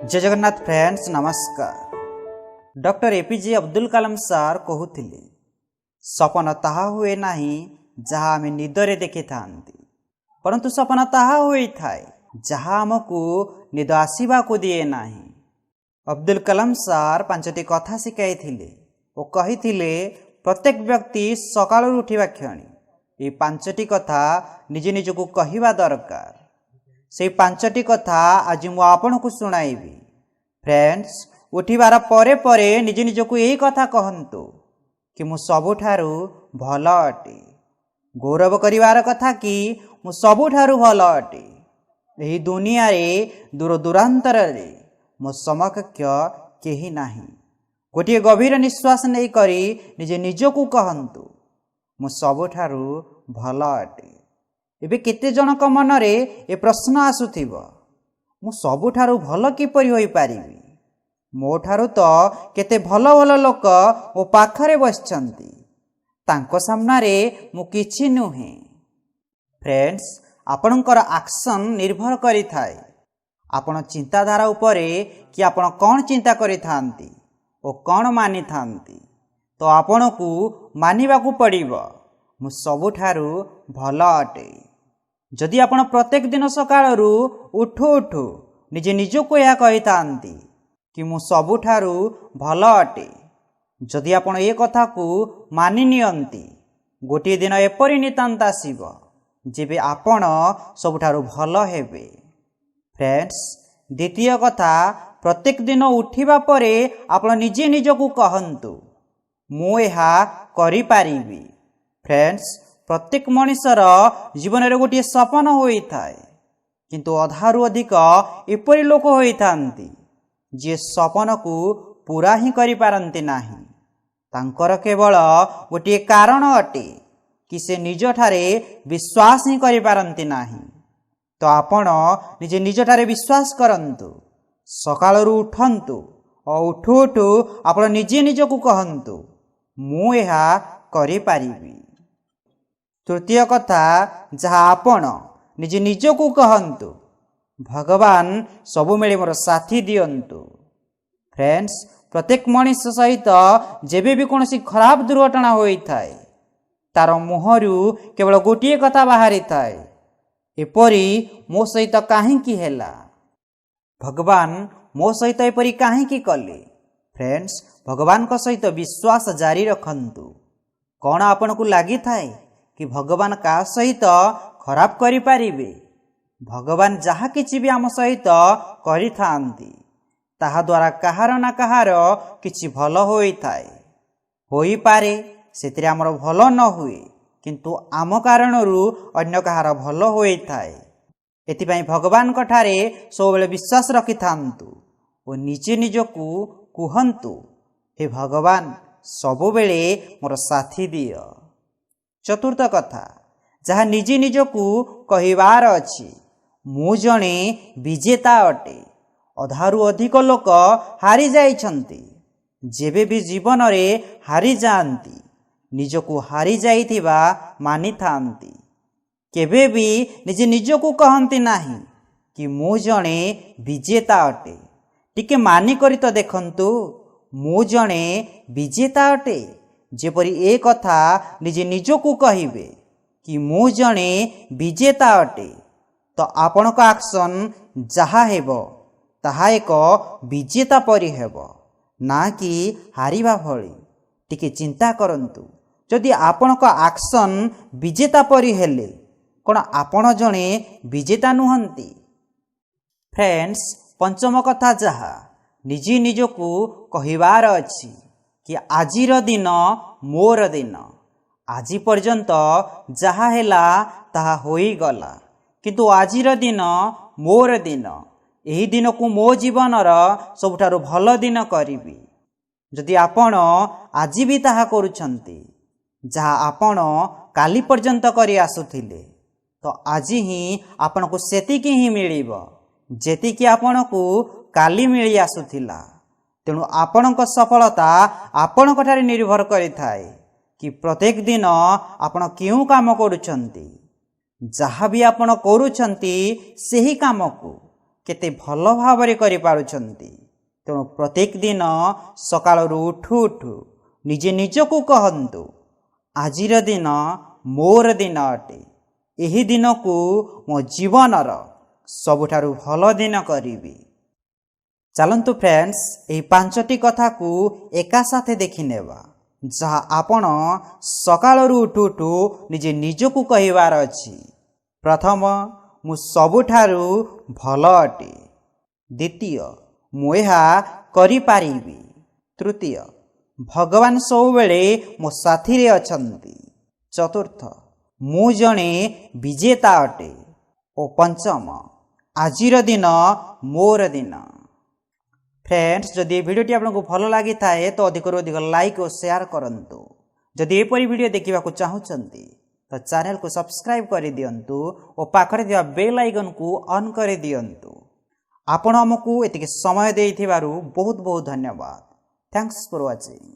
जय जगन्नाथ फ्रेंड्स नमस्कार। Doctor APJ Abdul Kalam सार कहूथिले सपन ताहा हुए नाही जहा आमे निदरे देखि थांती, परंतु सपन ताहा हुई थाए जहा हमकु निद आसीबा को दिए नाही। अब्दुल कलाम सार पांचटी कथा शिखाई थिले ओ कहिथिले प्रत्येक व्यक्ति सकाळ उठिबा क्षणी ए पांचटी कथा निज निजको कहिबा दरकार। से पांचटी कथा आज मु आपनकु सुनाइबी। फ्रेंड्स, उठिबार परे परे निज निजको यही कथा कहंतु कि मु सबुठारु भल अटे। गौरव करिवार कथा कि मु सबुठारु भल अटे। एही दुनिया रे दूर दूरांतर रे मो समकक्ष केही नाही। गोटे गभीर निश्वास नहीं करी निजे निजको कहंतु मु सबुठारु भल अटे। एबे केते जनक मनरे ए प्रश्न आसुथिबो, मु सबुठारु भल किपरि होई पारिबी? मोठारु तो केते भल भल लोक ओ पाखरे बसचंती, तांको सामना रे मु किछि नुहे। फ्रेंड्स, आपणकर एक्शन निर्भर करि थाए आपण चिंताधारा उपरे कि आपण कोन चिंता करि थांती ओ कोन मानि थांती। तो आपणकु मानिबाकू पड़िबो मु सबुठारु भल अटे। जदि आपण प्रत्येक दिन सकाळरू उठु उठु निजे निजको या कहि थांती कि मु सबुठारु भल अटे, जदि आपण ए कथा को मानि नियंती, गोटे दिन एपरि नितांत आसीबो जेबे आपण सबुठारु भल हेबे। फ्रेंड्स, द्वितीय कथा, प्रत्येक दिन उठिबा परे आपण निजे निजको कहंतु मु एहा करि पारिबी। फ्रेंड्स, प्रत्येक मनुष्यर जीवन रे गोटे सपन होई थाए, किंतु अधारु अधिक एपरि लोक होई थांती जे सपन को पूरा ही करि पारंती नाही। तांकर केवल गोटे कारण अटे कि से निज ठारे विश्वास ही करि पारंती नाही। तो आपण निजे निज ठारे विश्वास करंतु, सकाळरू उठंतु और उठु उठु आपण निजे निजको कहंतु मु एहा करि पारिबी। तृतीय कथा, जहा आपण निजे निजको कहंतु भगवान सबु मेले मोर साथी दियंतु। फ्रेंड्स, प्रत्येक मनुष्य सहित जेबे भी कोनोसी खराब दुर्घटना होई थाए तार मुहरु केवल गोटे कथा बाहरी थाए, एपरी मो सहित काहेकि हेला, भगवान मो सहित एपरी काहेकि कले। फ्रेंड्स, भगवान को सहित विश्वास जारी रखंतु। कौन आपन को लागि थाए कि भगवान का सहित खराब करि पारिबे? भगवान जहा किछि भी आम सहित करि थांती ताहा द्वारा कहार ना कहार किछि भल होई थाए। होई पारे सेतिरे हमर भल न हुए, किंतु आम कारणरू अन्य कहार भल होई थाए। एतिपई भगवान कठारे सबेले विश्वास रखि थांतु ओ निजे निजको कुहंतु हे भगवान सबुबेले मोर साथी दिय। चतुर्थ कथा, जहा निजे निजको कहिबार अछि मु जणे विजेता अटे। अधारु अधिक लोक हारी जाइछंती, जेबे भी जीवन रे हारी जांती निजको हारी जाइथिबा मानि थांती। केबे भी निजे निजको कहंती नाही कि मु जणे विजेता अटे। टिके मानि करी तो देखंतु मु जणे विजेता अटे। जेपरि ए कथा निजे निजको कहिबे कि मु जणे विजेता अटे, तो आपणक एक्शन जहा हेबो ताहा एक विजेता परि हेबो, ना कि हारिबा भली। टिके चिंता करंतु, जदि आपणक एक्शन विजेता परि हेले कोन आपण जणे विजेता नुहंती? फ्रेंड्स, पंचम कथा, जहा निजे निजको कहिबार अछि कि आजिर दिन मोर दिन। आजि पर्यंत जहा हेला ताहा होई गला, किंतु आजिर दिन मोर दिन। एही दिन को मो जीवनर सबुठारु भल दिन करिबी। जदि आपण आजि भी ताहा करूछंती जहा आपण काली पर्यंत करि आसुथिले, तो आजि ही आपनको सेतिकी ही मिलिबो जेतिकी आपनको काली मिली आसुथिला। तेणु आपणक सफलता आपणक ठारे निर्भर करि थाए कि प्रत्येक दिन आपण केउ काम करूछंती। जहा भी आपण करूछंती सेही काम को केते भल भाव करिपारुछंती। तेणु प्रत्येक दिन सकाळरू उठू उठू निजे निजको कहंतु आजिर दिन मोर दिन अटे, एही दिन को मो जीवनर सबुठारु भल दिन करिबी। चलंतु फ्रेंड्स, एही पांचटी कथा को एका साथे देखि नेबा जहा आपण सकाळरू उठू उठू निजे निजको कहिवार अछि। प्रथम, मु सबुठारु भल अटे। द्वितीय, मु एहा करि पारिबी। तृतीय, भगवान सबुबेले मो साथी रे अछंती। चतुर्थ, मु जणे विजेता अटे। और पंचम, आजिर दिन मोर दिन। फ्रेंड्स, जदि वीडियोटी आपको भल लगी थाए तो अधिक अधिक लाइक और शेयर करंतु। जदि एपरी वीडियो देखा चाहूँगी तो चैनल को सब्सक्राइब कर दियंतु और पाखरे दिया बेल आइकन को ऑन कर दियंतु। आपण हमकु एतिके समय देइथिबारु बहुत बहुत धन्यवाद। Thanks for watching.